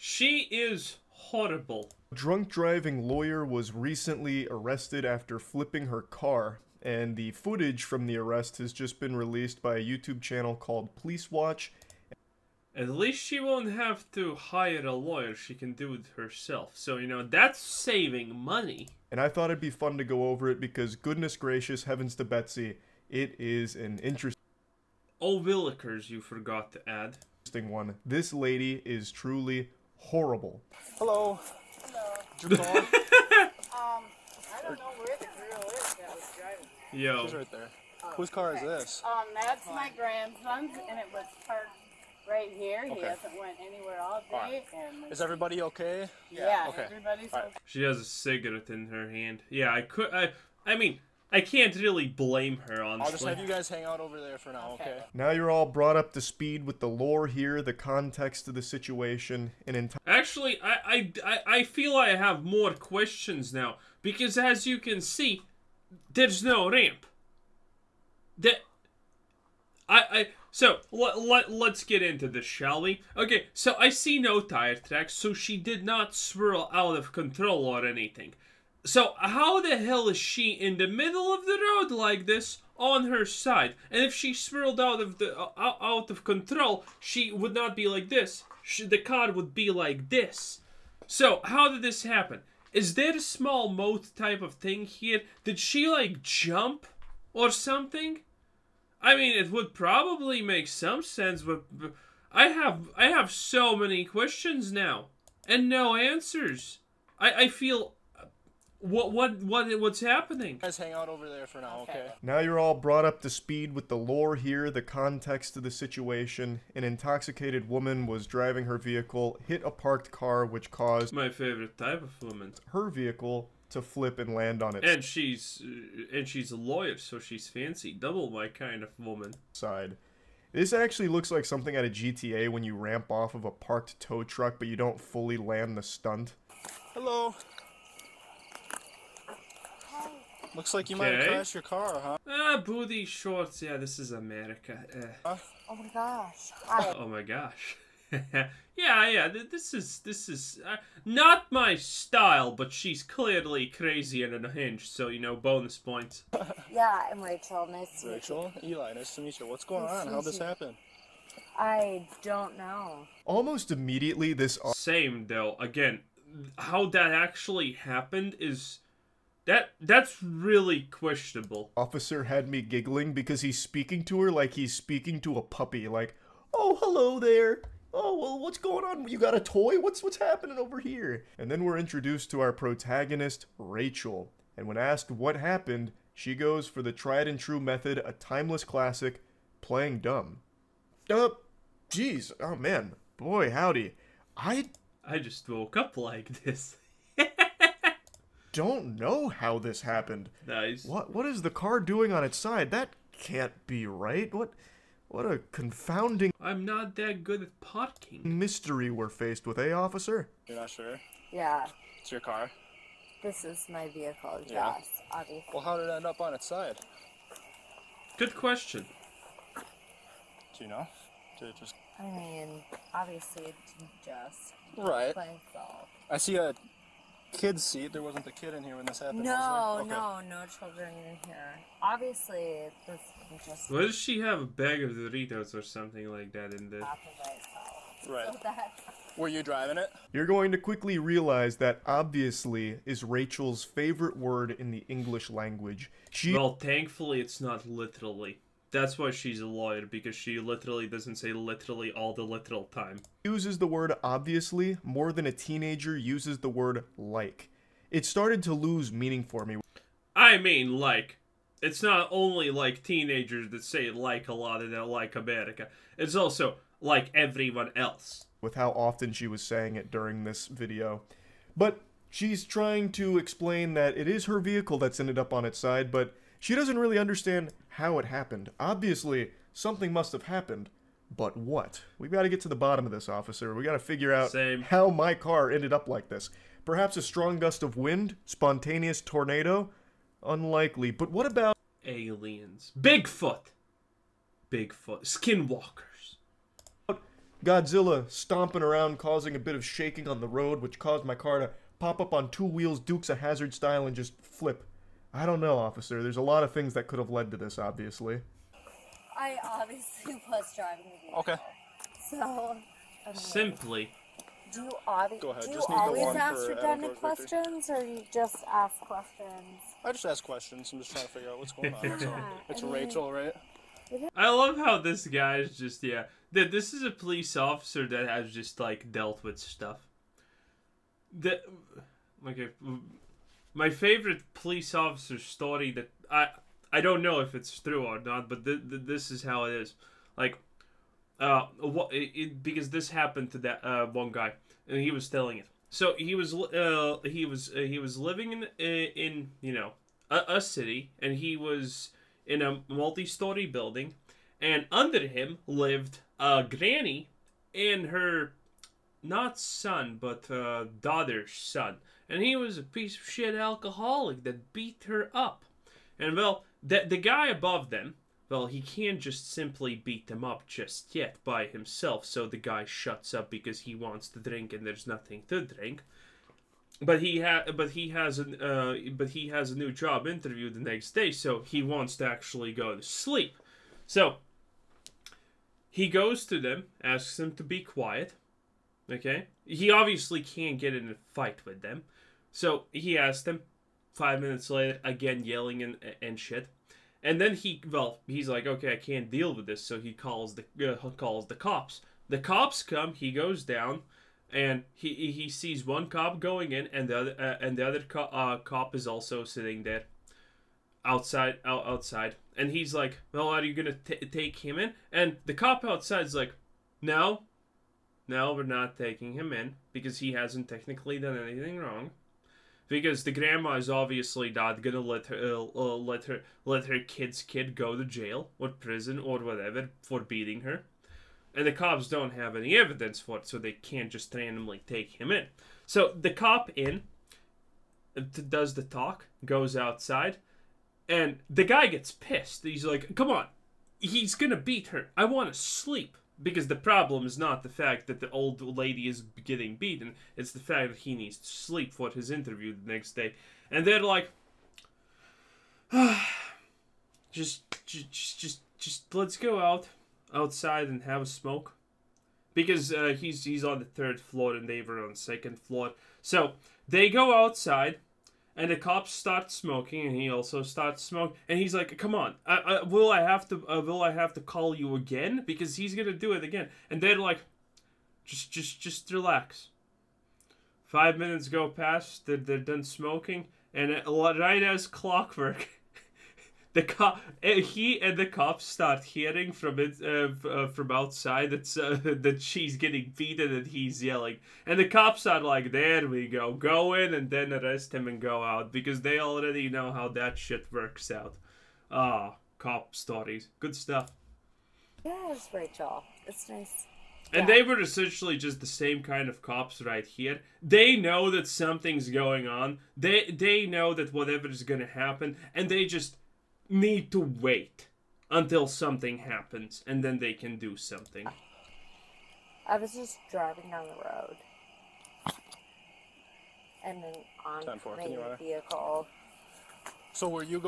She is horrible. A drunk driving lawyer was recently arrested after flipping her car, and the footage from the arrest has just been released by a YouTube channel called Police Watch. At least she won't have to hire a lawyer. She can do it herself. So, you know, that's saving money. And I thought it'd be fun to go over it because, goodness gracious, heavens to Betsy, it is an interesting Willikers you forgot to add. one. This lady is truly horrible. Hello. Hello. Did you call? I don't know where the girl is that was driving. Yo. She's right there. Whose car is this? That's my grandson's, and it was parked right here. He Okay. hasn't went anywhere all day. Alright. And Is everybody okay? yeah, Okay. everybody's Alright. okay. She has a cigarette in her hand. Yeah, I mean, I can't really blame her, honestly. I'll just have you guys hang out over there for now, okay? Now you're all brought up to speed with the lore here, the context of the situation, and Actually, I feel I have more questions now. Because as you can see, there's no ramp. So, let's get into this, shall we? Okay, so I see no tire tracks, so she did not swirl out of control or anything. So, how the hell is she in the middle of the road like this, on her side? And if she swirled out of control, she would not be like this. The car would be like this. So, how did this happen? Is there a small moat type of thing here? Did she, like, jump or something? I mean, it would probably make some sense, but I have so many questions now and no answers. I feel what's happening? You guys hang out over there for now, okay? now you're all brought up to speed with the lore here, the context of the situation. An intoxicated woman was driving her vehicle, hit a parked car, which caused My favorite type of woman. her vehicle to flip and land on its And she's a lawyer, so she's fancy. Double my kind of woman. side. This actually looks like something out of GTA when you ramp off of a parked tow truck, but you don't fully land the stunt. Hello. Looks like you might have Okay. crashed your car, huh? Ah, booty shorts. Yeah, this is America. Oh my gosh. Oh my gosh. yeah. This is not my style, but she's clearly crazy and unhinged. So, you know, bonus points. Yeah, I'm Rachel. Nice to meet you. Rachel? Eli, nice to meet you. What's going on? How'd this happen? I don't know. Almost immediately, this Same though. Again, how that actually happened is that's really questionable. officer had me giggling because he's speaking to her like he's speaking to a puppy. Like, oh, hello there. Oh, well, what's going on? You got a toy? What's happening over here? And then we're introduced to our protagonist, Rachel. And when asked what happened, she goes for the tried and true method, a timeless classic, playing dumb. Geez. Oh, man. Boy, howdy. I just woke up like this. don't know how this happened. Nice. What is the car doing on its side? That can't be right. What a confounding I'm not that good at parking. mystery we're faced with, eh, officer? You're not sure? Yeah, It's your car? this is my vehicle. Yeah. Yes, obviously. Well, how did it end up on its side? Good question. Do you know? Did it just... I mean, obviously it didn't just Right. play itself. I see a kid's seat. There wasn't a kid in here when this happened, No, was there? Okay. no children in here. Obviously, this didn't just Why does she have a bag of Doritos or something like that in the... happen by itself. Right. So that, Were you driving it? You're going to quickly realize that obviously is Rachel's favorite word in the English language. She Well, thankfully it's not literally. That's why she's a lawyer, because she literally doesn't say literally all the literal time. uses the word obviously more than a teenager uses the word like. It started to lose meaning for me. I mean, like, it's not only like teenagers that say like a lot and they like America. It's also like everyone else. With how often she was saying it during this video. But she's trying to explain that it is her vehicle that's ended up on its side, but she doesn't really understand how it happened. Obviously, something must have happened. But what? We've got to get to the bottom of this, officer. We got to figure out Same. how my car ended up like this. Perhaps a strong gust of wind? Spontaneous tornado? Unlikely. But what about Aliens. Bigfoot. Skinwalkers. Godzilla stomping around, causing a bit of shaking on the road, which caused my car to pop up on two wheels, Dukes of Hazzard style, and just flip. I don't know, officer. There's a lot of things that could have led to this, obviously. I obviously was driving the vehicle. Okay. So, Simply. do you, Go ahead. do you Just need the always one ask for redundant Adam Victor. questions, or you just ask questions? I just ask questions. I'm just trying to figure out what's going on. That's all. It's I mean- Rachel, right? I love how this guy is just, yeah. This is a police officer that has just, like, dealt with stuff. Okay, my favorite police officer story that, I don't know if it's true or not, but this is how it is. Like, because this happened to that one guy, and he was telling it. So he was living in you know, a city, and he was in a multi-story building, and under him lived a granny and her, not son, but daughter's son. And he was a piece of shit alcoholic that beat her up. And, well, the guy above them, well, he can't just simply beat them up just yet by himself, so the guy shuts up because he wants to drink and there's nothing to drink. But he has a new job interview the next day, so he wants to actually go to sleep. So he goes to them, asks them to be quiet. Okay? He obviously can't get in a fight with them. So he asks them. 5 minutes later, again yelling and shit. And then he's like, okay, I can't deal with this, so he calls the cops. The cops come, he goes down, and he sees one cop going in, and the other cop is also sitting there outside. And he's like, well, are you gonna take him in? And the cop outside's like, no, we're not taking him in, because he hasn't technically done anything wrong. Because the grandma is obviously not gonna let her kid's kid go to jail or prison or whatever for beating her, and the cops don't have any evidence for it, so they can't just randomly take him in. So the cop does the talk, goes outside, and the guy gets pissed. He's like, "Come on, he's gonna beat her. I want to sleep." Because the problem is not the fact that the old lady is getting beaten, it's the fact that he needs to sleep for his interview the next day. And they're like, just let's go outside and have a smoke. Because he's on the 3rd floor and they were on the 2nd floor. So they go outside. And the cops start smoking, and he also starts smoking. And he's like, "Come on, will I have to call you again? Because he's gonna do it again." And they're like, "Just relax." 5 minutes go past. They're done smoking, and right as clockwork, he and the cops start hearing from outside that she's getting beaten and he's yelling, and the cops are like, "There we go in and then arrest him and go out," because they already know how that shit works out. Cop stories, good stuff. Yes, Rachel. It's nice. And they were essentially just the same kind of cops right here. They know that something's going on. They know that whatever is gonna happen, and they just need to wait until something happens, and then they can do something. I was just driving down the road, and then on 10-4, my can you, vehicle. So were you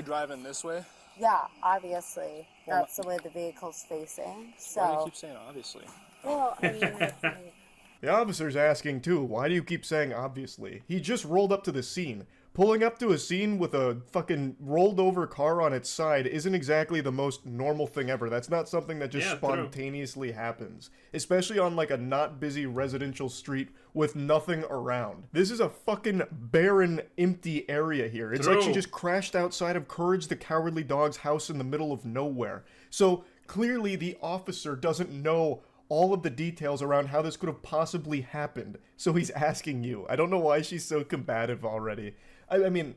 driving this way? Yeah, obviously, that's the way the vehicle's facing. So. Why do you keep saying obviously? Well, I mean, that's me. The officer's asking too, why do you keep saying obviously? He just rolled up to the scene. Pulling up to a scene with a fucking rolled over car on its side isn't exactly the most normal thing ever. That's not something that just spontaneously happens. Especially on like a not busy residential street with nothing around. This is a fucking barren, empty area here. It's like she just crashed outside of Courage the Cowardly Dog's house in the middle of nowhere. So clearly the officer doesn't know all of the details around how this could have possibly happened. So he's asking you. I don't know why she's so combative already. I mean,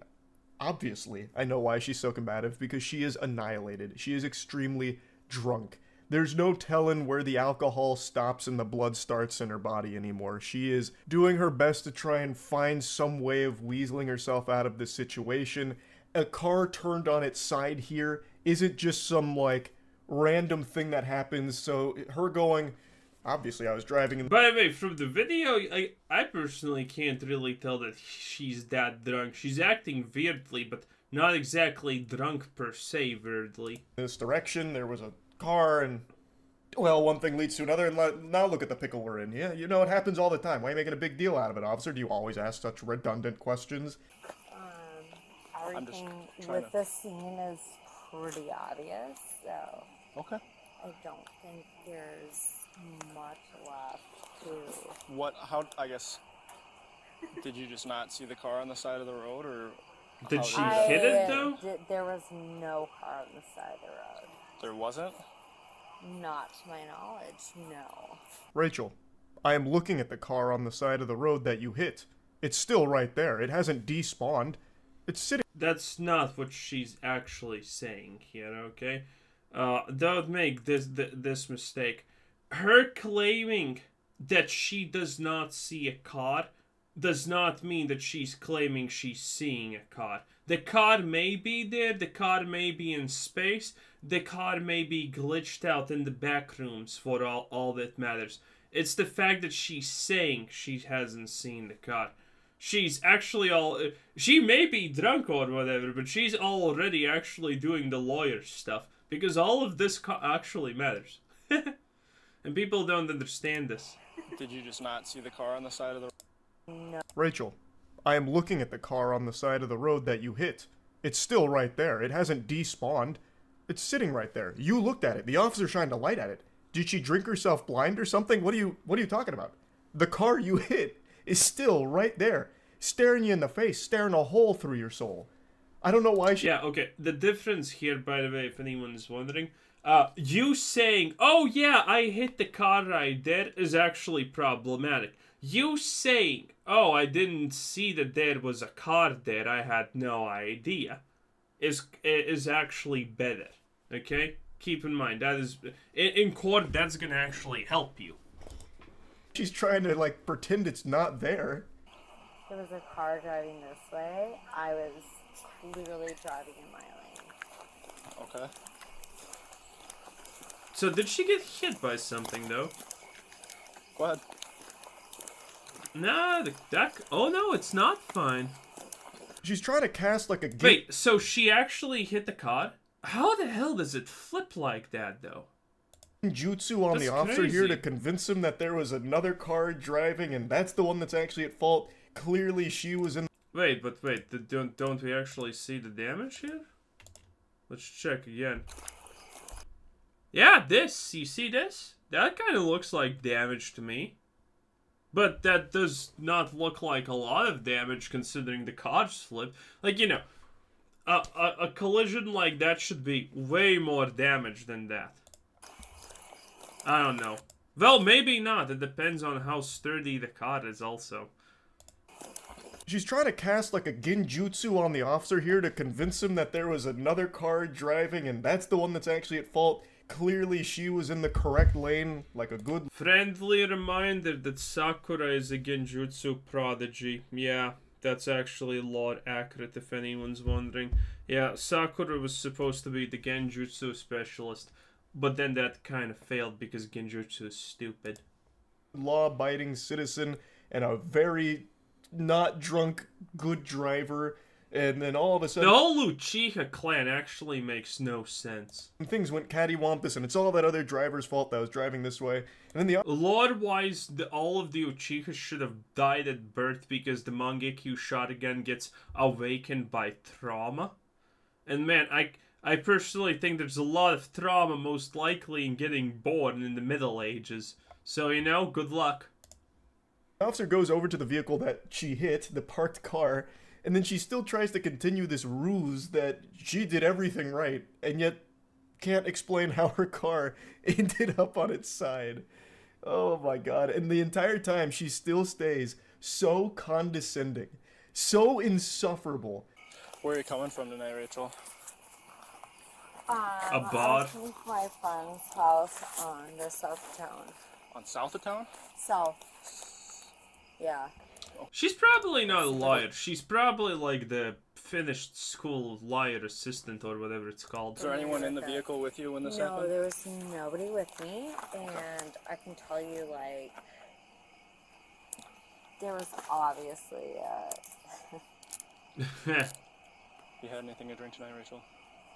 obviously, I know why she's so combative, because she is annihilated. She is extremely drunk. There's no telling where the alcohol stops and the blood starts in her body anymore. She is doing her best to try and find some way of weaseling herself out of this situation. A car turned on its side here isn't just some, like, random thing that happens, so her going, Obviously, I was driving in. By the way, from the video, I personally can't really tell that she's that drunk. She's acting weirdly, but not exactly drunk per se weirdly. This direction, there was a car, and well, one thing leads to another, and now look at the pickle we're in. Yeah, you know, it happens all the time. Why are you making a big deal out of it, officer? Do you always ask such redundant questions? Everything with the scene is pretty obvious, so Okay. I don't think there's much left to. What? How? I guess. Did you just not see the car on the side of the road, or? Did how she did hit it though? There was no car on the side of the road. There wasn't. Not to my knowledge, no. Rachel, I am looking at the car on the side of the road that you hit. It's still right there. It hasn't despawned. It's sitting. That's not what she's actually saying here, okay? Don't make this mistake. Her claiming that she does not see a car does not mean that she's claiming she's seeing a car. The car may be there, the car may be in space, the car may be glitched out in the back rooms for all that matters. It's the fact that she's saying she hasn't seen the car. She's actually she may be drunk or whatever, but she's already actually doing the lawyer stuff. Because all of this actually matters. And people don't understand this. Did you just not see the car on the side of the road? No. Rachel, I am looking at the car on the side of the road that you hit. It's still right there. It hasn't despawned. It's sitting right there. You looked at it. The officer shined a light at it. Did she drink herself blind or something? What are you talking about? The car you hit is still right there, staring you in the face, staring a hole through your soul. I don't know why she... Yeah, okay. The difference here, by the way, if anyone's wondering, you saying, oh yeah, I hit the car right there is actually problematic. You saying, oh, I didn't see that there was a car there, I had no idea, is actually better, okay? Keep in mind, that is, in court, that's gonna actually help you. She's trying to, like, pretend it's not there. There was a car driving this way. I was clearly driving in my lane. Okay. So did she get hit by something, though? Go ahead. Nah, oh no, it's not fine. She's trying to cast, like, a... Wait, so she actually hit the car? How the hell does it flip like that, though? Jutsu on That's the officer crazy. here to convince him that there was another car driving and that's the one that's actually at fault. Clearly she was in... Wait, don't we actually see the damage here? Let's check again. Yeah, this, you see this? That kind of looks like damage to me. But that does not look like a lot of damage considering the car's flip. Like, you know, a collision like that should be way more damage than that. I don't know. Well, maybe not. It depends on how sturdy the car is also. She's trying to cast like a genjutsu on the officer here to convince him that there was another car driving and that's the one that's actually at fault. Clearly she was in the correct lane, like a good... Friendly reminder that Sakura is a genjutsu prodigy. Yeah, that's actually lore accurate if anyone's wondering. Yeah, Sakura was supposed to be the genjutsu specialist, but then that kind of failed because genjutsu is stupid. Law-abiding citizen and a very not drunk good driver, and then all of a sudden... The whole Uchiha clan actually makes no sense. Things went cattywampus and it's all that other driver's fault that was driving this way. And then the... Lore-wise, all of the Uchihas should have died at birth because the Mangekyo Sharingan gets awakened by trauma. And man, I personally think there's a lot of trauma most likely in getting born in the Middle Ages. So, you know, good luck. The officer goes over to the vehicle that she hit, the parked car, and then she still tries to continue this ruse that she did everything right, and yet can't explain how her car ended up on its side. Oh my god. And the entire time she still stays so condescending, so insufferable. Where are you coming from tonight, Rachel? A bod. I was with my friend's house on the south of town. On south of town? South. Yeah. She's probably not a lawyer. She's probably like the finished school liar assistant or whatever it's called. Is there anyone in the vehicle with you when this No, happened? there was nobody with me, and I can tell you, like, there was obviously, You had anything to drink tonight, Rachel?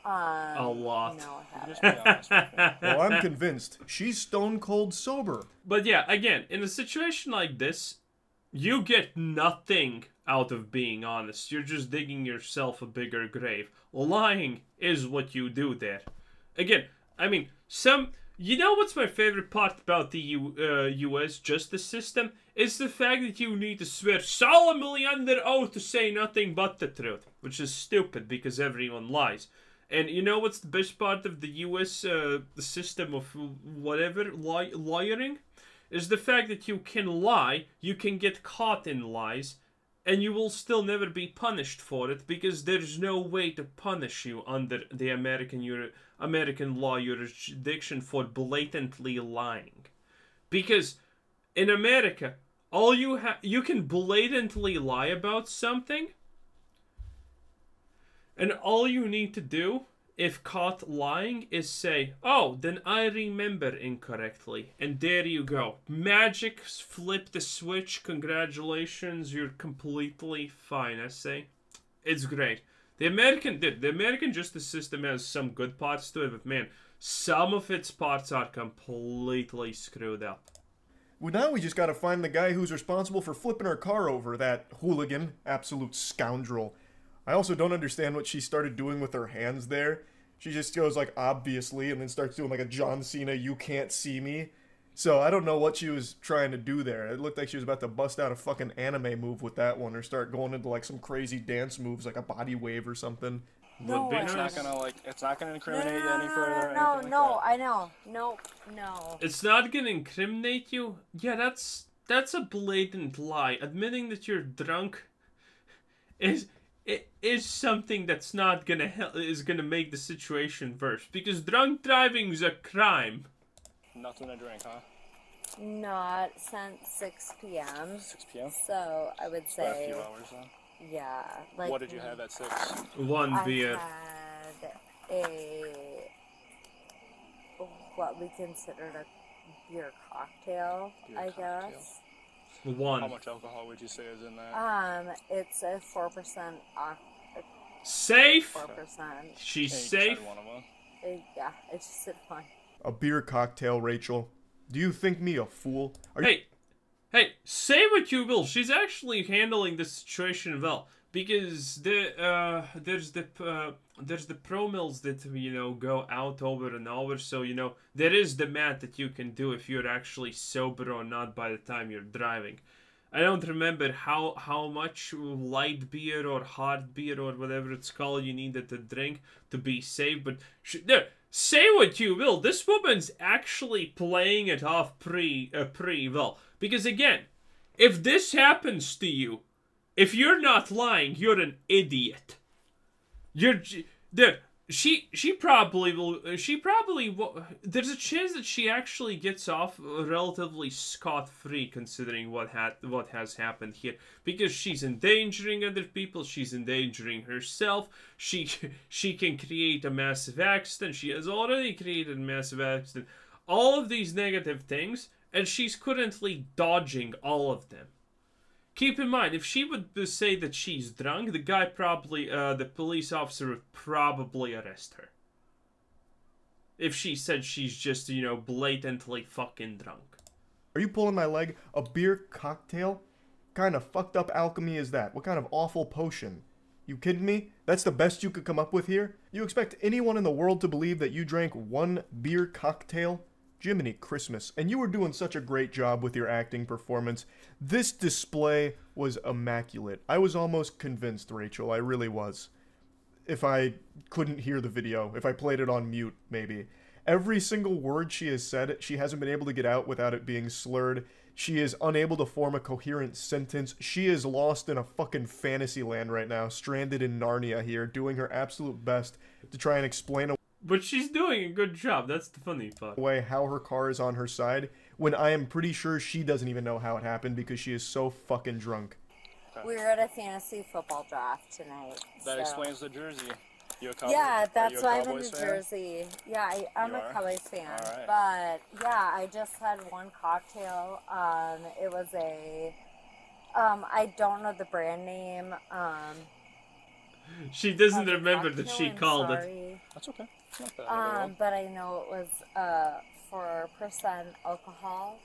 A lot. No, I Just haven't. be honest with me. Well, I'm convinced she's stone cold sober. But yeah, again, in a situation like this, you get nothing out of being honest. You're just digging yourself a bigger grave. Lying is what you do there. Again, I mean, you know what's my favorite part about the U.S. justice system? It's the fact that you need to swear solemnly under oath to say nothing but the truth. Which is stupid, because everyone lies. And you know what's the best part of the U.S. The system of whatever, lying? Is the fact that you can lie, you can get caught in lies, and you will still never be punished for it, because there's no way to punish you under the American law jurisdiction for blatantly lying. Because in America, you can blatantly lie about something, and all you need to do, if caught lying, is say, oh, then I remember incorrectly. And there you go. Magic, flip the switch, congratulations, you're completely fine, I say. It's great. The American justice system has some good parts to it, but man, some of its parts are completely screwed up. Well, now we just gotta find the guy who's responsible for flipping our car over, that hooligan, absolute scoundrel. I also don't understand what she started doing with her hands there. She just goes like, obviously, and then starts doing like a John Cena, you can't see me. So I don't know what she was trying to do there. It looked like she was about to bust out a fucking anime move with that one, or start going into like some crazy dance moves like a body wave or something. No, Would be It's nice. not gonna it's not gonna No, incriminate you no, any further. Or no, anything no, like I know. No. It's not gonna incriminate you? Yeah, that's a blatant lie. Admitting that you're drunk is something that's not gonna is gonna make the situation worse, because drunk driving is a crime. that. Nothing to drink, huh? Not since 6 p.m. 6 p.m. So I would A say, few hours then. yeah. Like, What did you have at 6? One I beer. had what we considered a beer cocktail, Beer I cocktail. guess. How One. much alcohol would you say is in that? It's a 4%, Safe? 4%. She's Yeah, you just safe? had one of them. Yeah, it's just a fun. A beer cocktail, Rachel. Do you think me a fool? Are you Hey, say what you will. She's actually handling the situation well, because there's the pro mills that go out over an hour. So there is the math that you can do if you're actually sober or not by the time you're driving. I don't remember how much light beer or hard beer or whatever it's called you needed to drink to be safe, but say what you will, this woman's actually playing it off pretty well. Because again, if this happens to you, if you're not lying, you're an idiot. She probably will. There's a chance that she actually gets off relatively scot-free, considering what has happened here. Because she's endangering other people, she's endangering herself. She can create a massive accident. She has already created a massive accident. All of these negative things, and she's currently dodging all of them. Keep in mind, if she would say that she's drunk, the police officer would probably arrest her. If she said she's just, blatantly fucking drunk. Are you pulling my leg? A beer cocktail? Kind of fucked up alchemy is that? What kind of awful potion? You kidding me? That's the best you could come up with here? You expect anyone in the world to believe that you drank one beer cocktail? Jiminy Christmas. And you were doing such a great job with your acting performance. This display was immaculate. I was almost convinced, Rachel. I really was. If I couldn't hear the video. If I played it on mute, maybe. Every single word she has said, she hasn't been able to get out without it being slurred. She is unable to form a coherent sentence. She is lost in a fucking fantasy land right now, stranded in Narnia here, doing her absolute best to try and explain But she's doing a good job. That's the funny part. away how her car is on her side, when I am pretty sure she doesn't even know how it happened because she is so fucking drunk. Okay. We were at a fantasy football draft tonight. That so. explains the jersey. You a Cowboy? Yeah, that's why I'm in Cowboys New fan? Jersey. Yeah, I'm You a are? Cowboys fan. All right. But yeah, I just had one cocktail. It was a, I don't know the brand name. She doesn't of the remember that cocktail, she I'm called it. sorry. That's okay. It's not the end of the world. But I know it was 4% alcohol.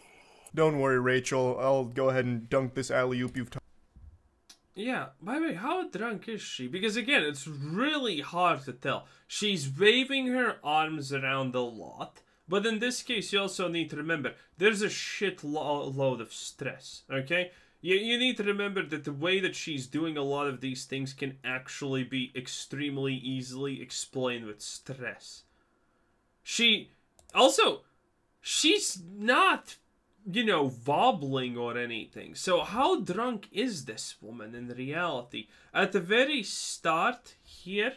Don't worry, Rachel. I'll go ahead and dunk this alley-oop you've Yeah, by the way, how drunk is she? Because again, it's really hard to tell. She's waving her arms around a lot, but in this case, you also need to remember, there's a shit load of stress, okay? You need to remember that the way that she's doing a lot of these things can actually be extremely easily explained with stress. She's not, you know, wobbling or anything. So how drunk is this woman in reality? At the very start here,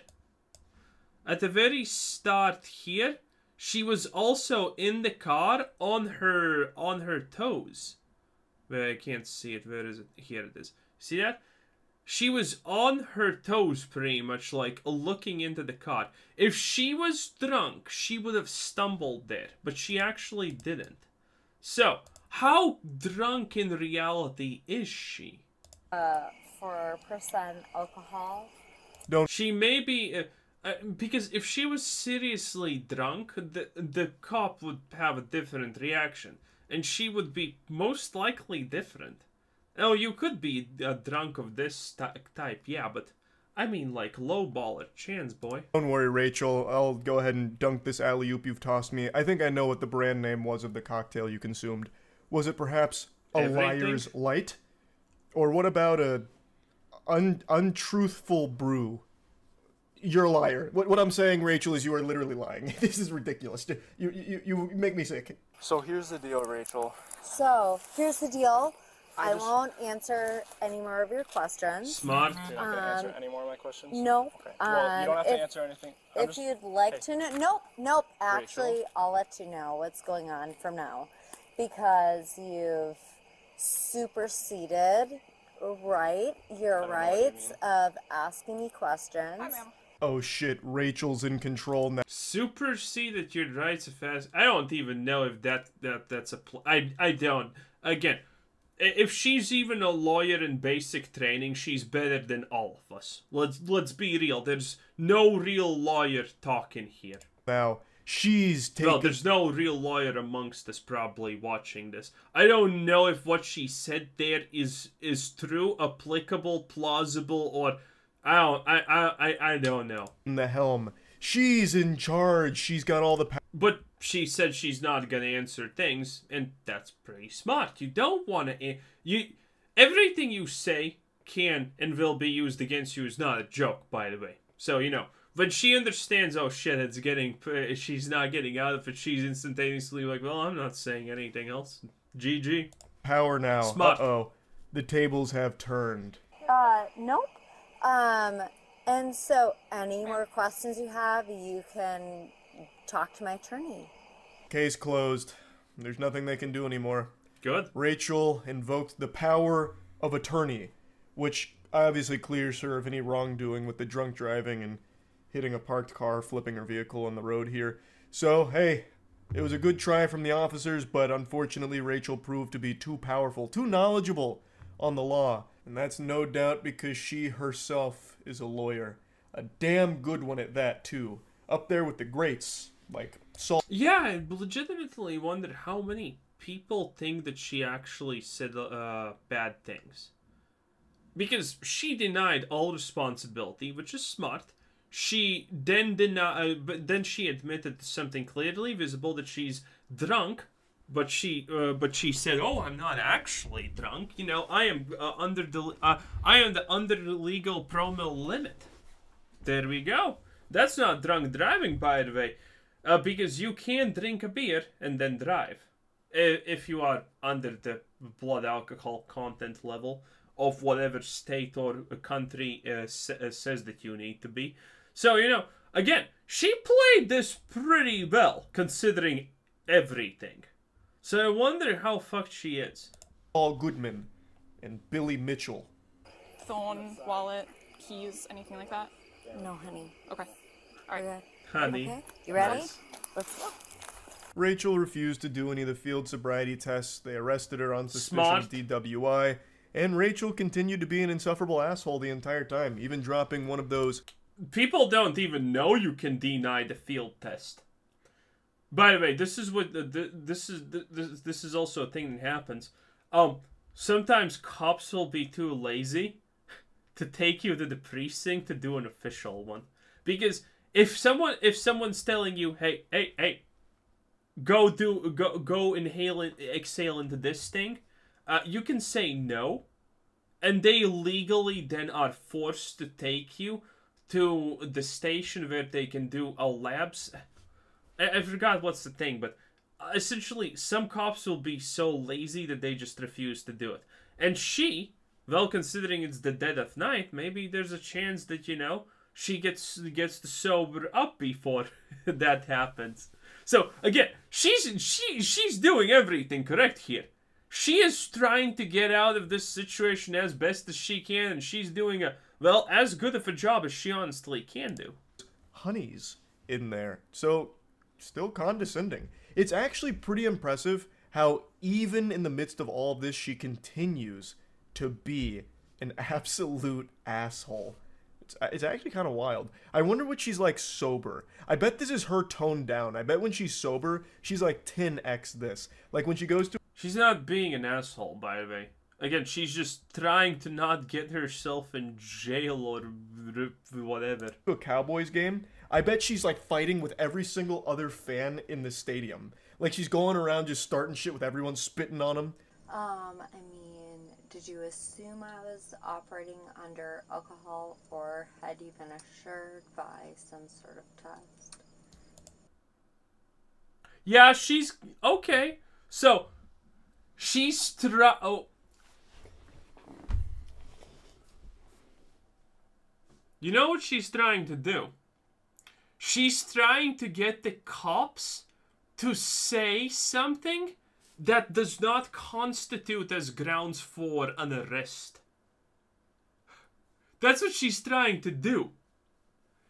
she was also in the car on her toes. Where I can't see it. Where is it? Here it is. See that? She was on her toes pretty much, like looking into the car. If she was drunk, she would have stumbled there, but she actually didn't. So, how drunk in reality is she? 4% alcohol. She may be, because if she was seriously drunk, the cop would have a different reaction. And she would be most likely different. Oh, you could be a drunk of this type, yeah, but I mean like lowballer chance, boy. Don't worry, Rachel. I'll go ahead and dunk this alley-oop you've tossed me. I think I know what the brand name was of the cocktail you consumed. Was it perhaps a Everything? Liar's Light? Or what about a untruthful brew? You're a liar. What I'm saying, Rachel, is you are literally lying. This is ridiculous. You make me sick. So here's the deal, Rachel. So, here's the deal. I just- won't answer any more of your questions. Smart. You're not going to answer any more of my questions? No. Okay. Well, you don't have to if- answer anything. I'm If just- you'd like hey. to know, nope. Actually, I'll let you know what's going on from now, because you've superseded your know what you rights mean. of asking me questions. Oh shit, Rachel's in control now. Superseded your rights of fast. I don't even know if that's a I don't. Again, if she's even a lawyer in basic training, she's better than all of us. Let's be real. There's no real lawyer talking here. Now, she's taking... Well, there's no real lawyer amongst us probably watching this. I don't know if what she said there is true, applicable, plausible, or I don't know. the helm. She's in charge. She's got all the power. But she said she's not gonna answer things, and that's pretty smart. You don't want to. Everything you say can and will be used against you is not a joke, by the way. So you know, when she understands, oh shit, she's not getting out of it. She's instantaneously like, well, I'm not saying anything else. GG. Power now. Smart. Uh-oh. The tables have turned. Nope. And so any more questions you have, you can talk to my attorney. Case closed. There's nothing they can do anymore. Good. Rachel invoked the power of attorney, which obviously clears her of any wrongdoing with the drunk driving and hitting a parked car, flipping her vehicle on the road here. So, hey, it was a good try from the officers, but unfortunately Rachel proved to be too powerful, too knowledgeable on the law. And that's no doubt because she herself is a lawyer. A damn good one at that, too. Up there with the greats, like Saul. Yeah, I legitimately wonder how many people think that she actually said bad things. Because she denied all responsibility, which is smart. She then but then she admitted to something clearly visible, that she's drunk. But she said, "Oh, I'm not actually drunk. You know, I am under the legal promille limit." There we go. That's not drunk driving, by the way, because you can drink a beer and then drive, if you are under the blood alcohol content level of whatever state or country says that you need to be. So you know, again, she played this pretty well considering everything. So I wonder how fucked she is. Paul Goodman and Billy Mitchell. phone, wallet, keys, anything like that? No, honey. Okay. All right. Okay. Honey. Okay. You ready? Nice. Let's go. Rachel refused to do any of the field sobriety tests. They arrested her on suspicion Smart. of DWI. And Rachel continued to be an insufferable asshole the entire time, even dropping one of those... People don't even know you can deny the field test. By the way, this is what this is also a thing that happens. Sometimes cops will be too lazy to take you to the precinct to do an official one, because if someone's telling you, hey, go exhale into this thing, you can say no, and they legally then are forced to take you to the station where they can do a labs. I forgot what's the thing, but essentially some cops will be so lazy that they just refuse to do it. And she, well, considering it's the dead of night, maybe there's a chance that, you know, she gets to sober up before that happens. So again, she's doing everything correct here. She is trying to get out of this situation as best as she can, and she's doing as good of a job as she honestly can do. honeys in there. So, still condescending. It's actually pretty impressive how even in the midst of all this, she continues to be an absolute asshole. It's actually kind of wild. I wonder what she's like sober. I bet this is her toned down. I bet when she's sober, she's like 10x this. Like when she goes to... She's not being an asshole, by the way. Again, she's just trying to not get herself in jail or whatever. a Cowboys game, I bet she's like fighting with every single other fan in the stadium. Like she's going around just starting shit with everyone, spitting on them. I mean, did you assume I was operating under alcohol, or had you been assured by some sort of test? Yeah, she's... Okay. So, she's You know what she's trying to do? She's trying to get the cops to say something that does not constitute as grounds for an arrest. That's what she's trying to do.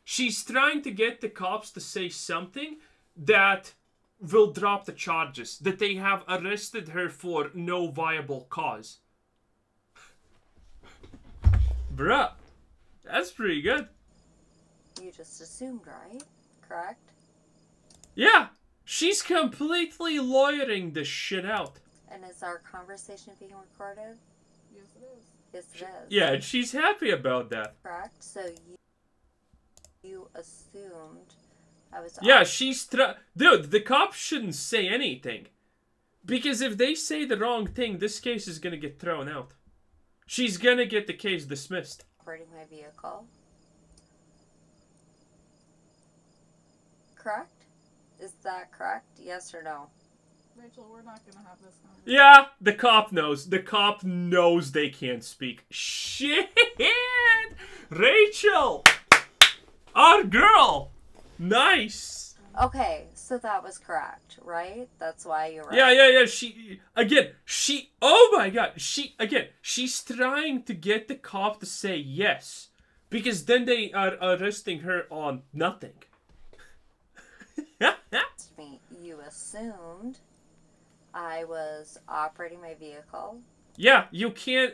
She's trying to get the cops to say something that will drop the charges, that they have arrested her for no viable cause. Bruh, that's pretty good. You just assumed, right? Correct? Yeah, she's completely lawyering this shit out. And is our conversation being recorded? Yes, it is. Yes, it is. Yeah, and she's happy about that. Correct? So you assumed I was... Yeah, Dude, the cops shouldn't say anything. Because if they say the wrong thing, this case is gonna get thrown out. She's gonna get the case dismissed. operating my vehicle. Correct? Is that correct? Yes or no? Rachel, we're not gonna have this conversation. Yeah, the cop knows. The cop knows they can't speak. Shit! Rachel! Our girl! Nice! Okay, so that was correct, right? That's why you're right. Yeah. Oh my god. She's trying to get the cop to say yes. Because then they are arresting her on nothing. You assumed I was operating my vehicle. Yeah, you can't...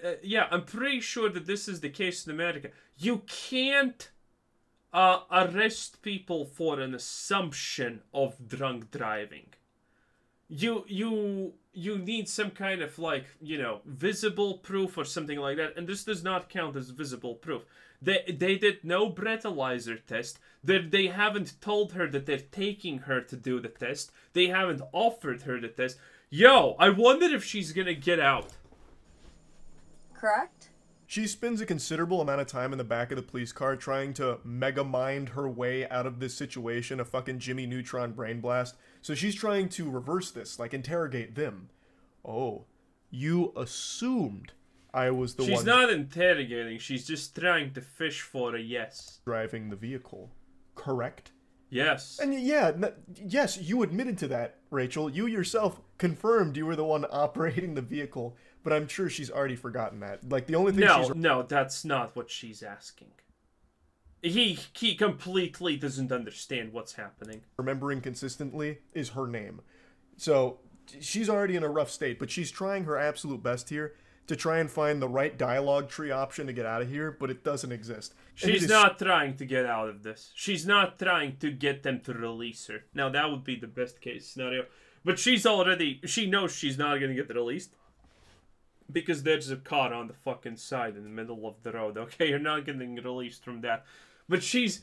I'm pretty sure that this is the case in America. You can't arrest people for an assumption of drunk driving. You need some kind of, like, you know, visible proof or something like that, and this does not count as visible proof. They did no breathalyzer test. They haven't told her that they're taking her to do the test. They haven't offered her the test. Yo, I wonder if she's gonna get out. Correct? She spends a considerable amount of time in the back of the police car trying to mega mind her way out of this situation, a fucking Jimmy Neutron brain blast. So she's trying to reverse this, like interrogate them. Oh, you assumed I was the one... She's not interrogating, she's just trying to fish for a yes. ...driving the vehicle, correct? Yes. And yeah, yes, you admitted to that, Rachel. You yourself confirmed you were the one operating the vehicle. but I'm sure she's already forgotten that. Like, the only thing No, that's not what she's asking. He completely doesn't understand what's happening. remembering consistently is her name. So, she's already in a rough state, but she's trying her absolute best here to try and find the right dialogue tree option to get out of here, but it doesn't exist. And it She's is not trying to get out of this. She's not trying to get them to release her. Now, that would be the best case scenario. But she knows she's not going to get released. Because there's a car on the fucking side in the middle of the road. Okay, you're not getting released from that. But she's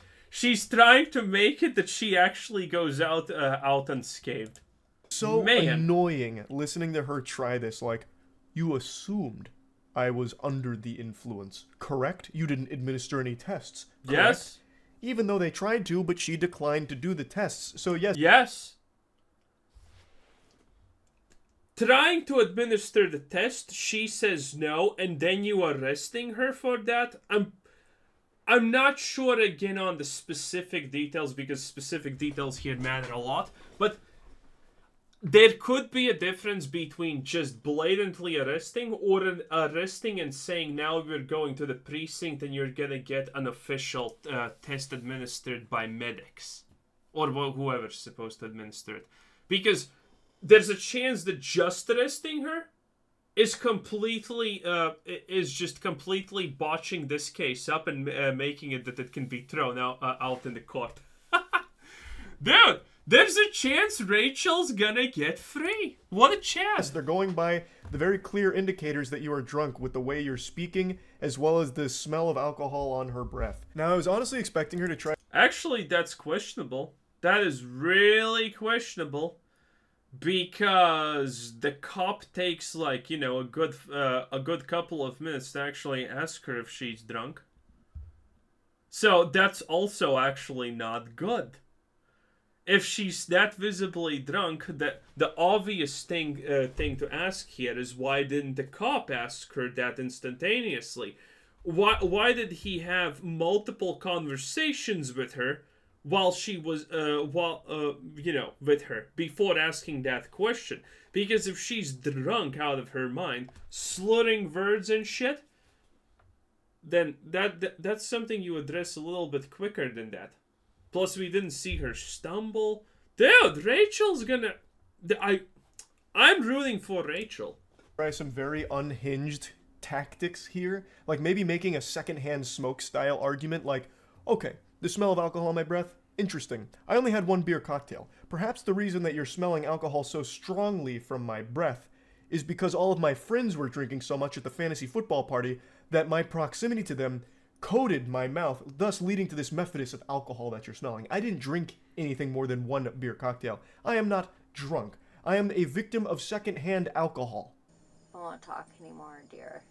trying to make it that she actually goes out unscathed. so Man. annoying listening to her try this. Like, you assumed I was under the influence, correct? You didn't administer any tests, correct? Yes? Even though they tried to, but she declined to do the tests. So yes, Yes? Trying to administer the test, she says no, and then you arresting her for that? I'm not sure again on the specific details, because specific details here matter a lot, but there could be a difference between just blatantly arresting or arresting and saying now we're going to the precinct and you're gonna get an official test administered by medics or whoever's supposed to administer it, because there's a chance that just arresting her is just completely botching this case up and making it that it can be thrown out in the court. Dude, there's a chance Rachel's gonna get free. What a chance! they're going by the very clear indicators that you are drunk with the way you're speaking, as well as the smell of alcohol on her breath. Now, I was honestly expecting her to try. Actually, that's questionable. That is really questionable. Because the cop takes, like, you know, a good couple of minutes to actually ask her if she's drunk. So that's also actually not good. If she's that visibly drunk, the obvious thing to ask here is, why didn't the cop ask her that instantaneously? Why did he have multiple conversations with her while she was with her before asking that question? Because if she's drunk out of her mind, slurring words and shit, then that's something you address a little bit quicker than that. Plus, we didn't see her stumble. Dude, Rachel's gonna... I'm rooting for Rachel. Try some very unhinged tactics here. Like maybe making a secondhand smoke style argument like, okay, the smell of alcohol on my breath? Interesting. I only had one beer cocktail. Perhaps the reason that you're smelling alcohol so strongly from my breath is because all of my friends were drinking so much at the fantasy football party that my proximity to them coated my mouth, thus leading to this method of alcohol that you're smelling. I didn't drink anything more than one beer cocktail. I am not drunk. I am a victim of secondhand alcohol. I won't talk anymore, dear.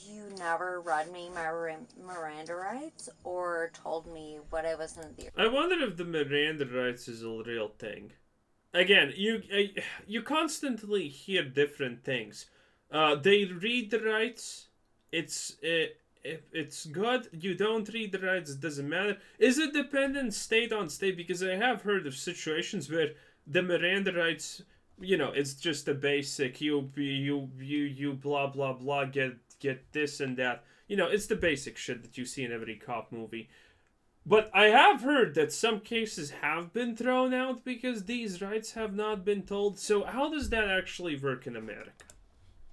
You never read me my Miranda rights or told me what I was in the... I wonder if the Miranda rights is a real thing. Again, you constantly hear different things. They read the rights. If it's good, you don't read the rights, it doesn't matter. Is it dependent state on state? Because I have heard of situations where the Miranda rights, you know, it's just a basic you blah blah blah get this and that. You know, it's the basic shit that you see in every cop movie. But I have heard that some cases have been thrown out because these rights have not been told. So how does that actually work in America?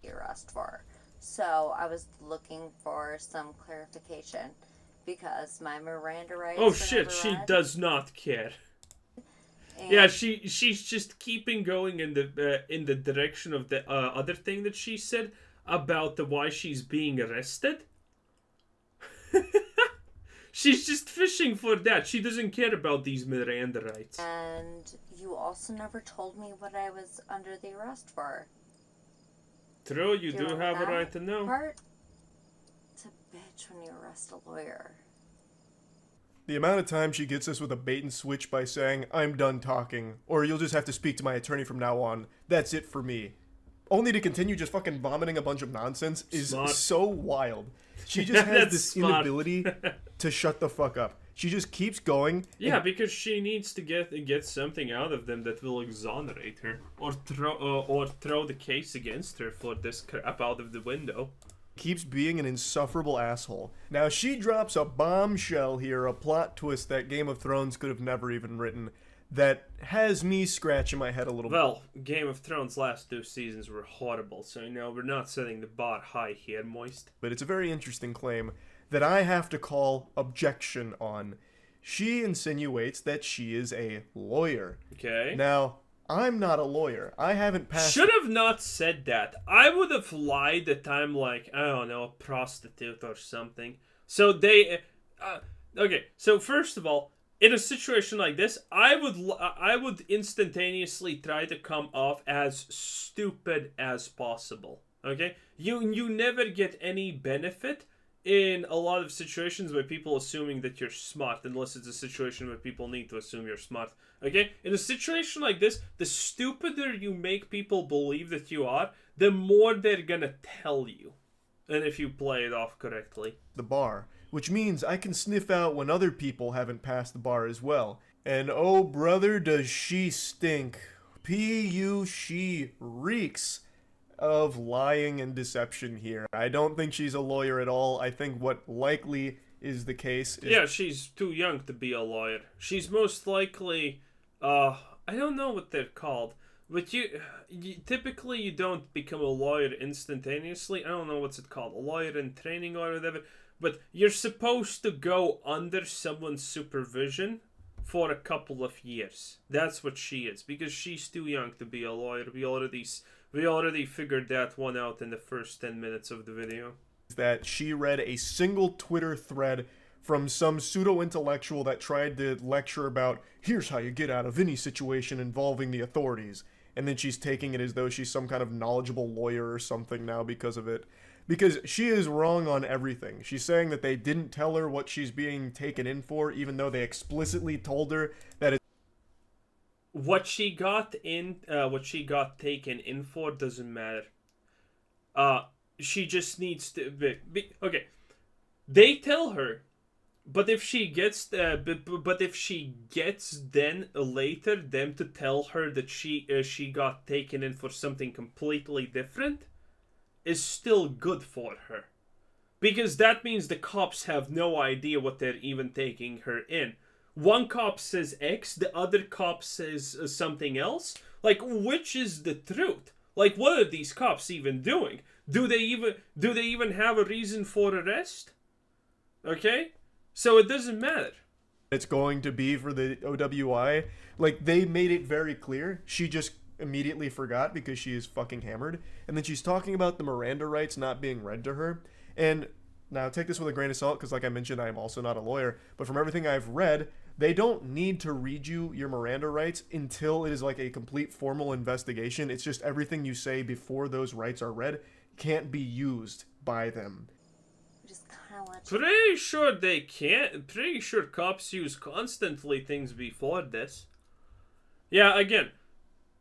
Arrest for. So I was looking for some clarification because my Miranda rights... Oh shit, she does not care. Yeah, she's just keeping going in the direction of the other thing that she said about the why she's being arrested. She's just fishing for that. She doesn't care about these Miranda rights. And you also never told me what I was under the arrest for. True, you do have a right to know. Part? It's a bitch when you arrest a lawyer. The amount of time she gets us with a bait and switch by saying, I'm done talking, or you'll just have to speak to my attorney from now on, that's it for me. Only to continue just fucking vomiting a bunch of nonsense is so wild. She just has this inability to shut the fuck up. She just keeps going. Yeah, because she needs to get something out of them that will exonerate her, or throw the case against her for this crap out of the window. Keeps being an insufferable asshole. Now she drops a bombshell here, a plot twist that Game of Thrones could have never even written, that has me scratching my head a little bit. Well, Game of Thrones' last 2 seasons were horrible, so we're not setting the bar high here, Moist. But it's a very interesting claim that I have to call objection on. She insinuates that she is a lawyer. Okay. Now, I'm not a lawyer. I haven't passed... Should have not said that. I would have lied that I'm like, I don't know, a prostitute or something. So they... okay, so first of all, in a situation like this, I would instantaneously try to come off as stupid as possible. Okay? You never get any benefit in a lot of situations by people assuming that you're smart, unless it's a situation where people need to assume you're smart. Okay? In a situation like this, the stupider you make people believe that you are, the more they're gonna tell you. And if you play it off correctly. The bar, which means I can sniff out when other people haven't passed the bar as well. And oh brother, does she stink. She reeks of lying and deception here. I don't think she's a lawyer at all. I think what likely is the case is... Yeah, she's too young to be a lawyer. She's most likely, I don't know what they're called, but typically you don't become a lawyer instantaneously. I don't know what's it called, a lawyer in training or whatever, but you're supposed to go under someone's supervision for a couple of years. That's what she is, because she's too young to be a lawyer. We already figured that one out in the first 10 minutes of the video. That she read a single Twitter thread from some pseudo-intellectual that tried to lecture about, here's how you get out of any situation involving the authorities. And then she's taking it as though she's some kind of knowledgeable lawyer or something now because of it. Because she is wrong on everything. She's saying that they didn't tell her what she's being taken in for, even though they explicitly told her that it's... What she got taken in for doesn't matter. She just needs to okay. They tell her, but if she gets then later them to tell her that she got taken in for something completely different, is still good for her, because that means the cops have no idea what they're even taking her in. One cop says X, the other cop says something else. Like, which is the truth? Like, what are these cops even doing? Do they even have a reason for arrest? Okay? So it doesn't matter. It's going to be for the OWI. Like, they made it very clear. She just immediately forgot because she is fucking hammered. And then she's talking about the Miranda rights not being read to her. And now take this with a grain of salt, because like I mentioned, I am also not a lawyer. But from everything I've read, they don't need to read you your Miranda rights until it is like a complete formal investigation. It's just everything you say before those rights are read can't be used by them. Just kind of let you... Pretty sure they can't. Pretty sure cops use constantly things before this. Yeah, again,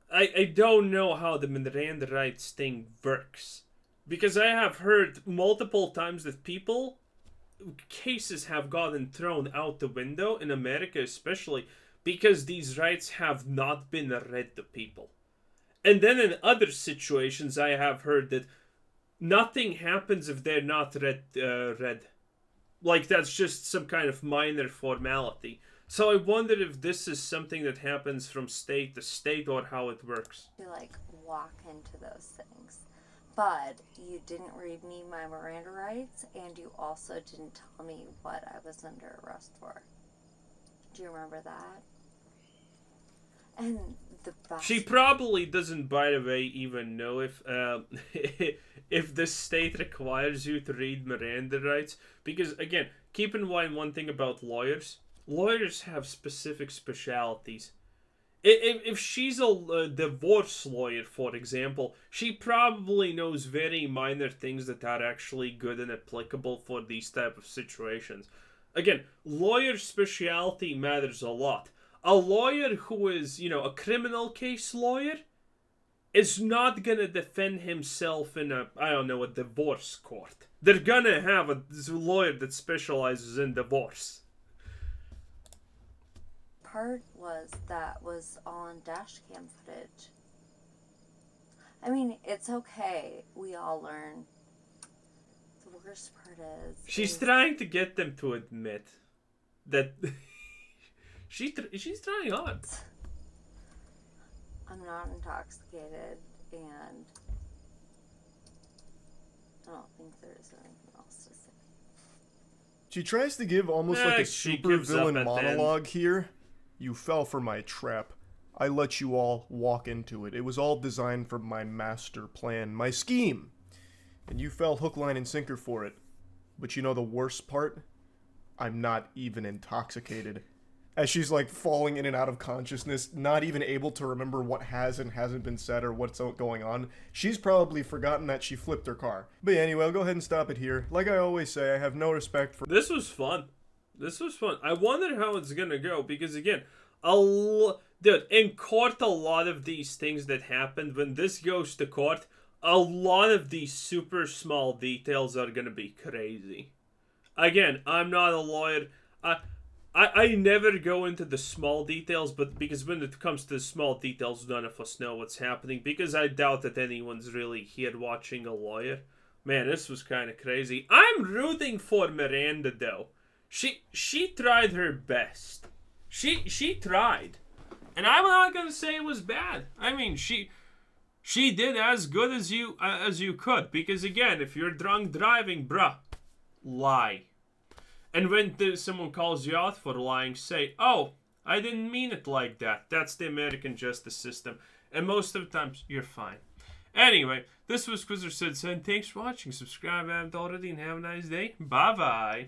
I don't know how the Miranda rights thing works. Because I have heard multiple times that cases have gotten thrown out the window, in America especially, because these rights have not been read to people. And then in other situations I have heard that nothing happens if they're not read. Like, that's just some kind of minor formality. So I wonder if this is something that happens from state to state, or how it works. To, like, walk into those things. But you didn't read me my Miranda rights, and you also didn't tell me what I was under arrest for. Do you remember that? And the best... She probably doesn't, by the way, even know if if the state requires you to read Miranda rights. Because, again, keep in mind one thing about lawyers. Lawyers have specific specialities. If she's a divorce lawyer, for example, she probably knows very minor things that are actually good and applicable for these type of situations. Again, lawyer speciality matters a lot. A lawyer who is, a criminal case lawyer is not gonna defend himself in a divorce court. They're gonna have a lawyer that specializes in divorce. part was that was all on dash cam footage. I mean, it's okay. We all learn. The worst part is... She's trying to get them to admit that... she's trying hard. I'm not intoxicated, and I don't think there's anything else to say. She tries to give almost like a She super gives up villain at the end. monologue here. You fell for my trap. I let you all walk into it. It was all designed for my master plan, my scheme. And you fell hook, line, and sinker for it. But you know the worst part? I'm not even intoxicated. As she's like falling in and out of consciousness, not even able to remember what has and hasn't been said or what's going on. She's probably forgotten that she flipped her car. But yeah, anyway, I'll go ahead and stop it here. Like I always say, I have no respect for... This was fun. This was fun. I wonder how it's gonna go, because again, dude, in court, a lot of these things that happened, when this goes to court, a lot of these super small details are gonna be crazy. Again, I'm not a lawyer. I never go into the small details, but because when it comes to the small details, none of us know what's happening, because I doubt that anyone's really here watching a lawyer. Man, this was kind of crazy. I'm rooting for Miranda, though. She tried her best. She tried. And I'm not gonna say it was bad. I mean, she did as good as you could, because again, if you're drunk driving, bruh, lie. And when someone calls you out for lying, say, oh, I didn't mean it like that. That's the American justice system. And most of the times, you're fine. Anyway, this was Quizzer Sid saying, thanks for watching. Subscribe if you haven't already, and have a nice day. Bye-bye.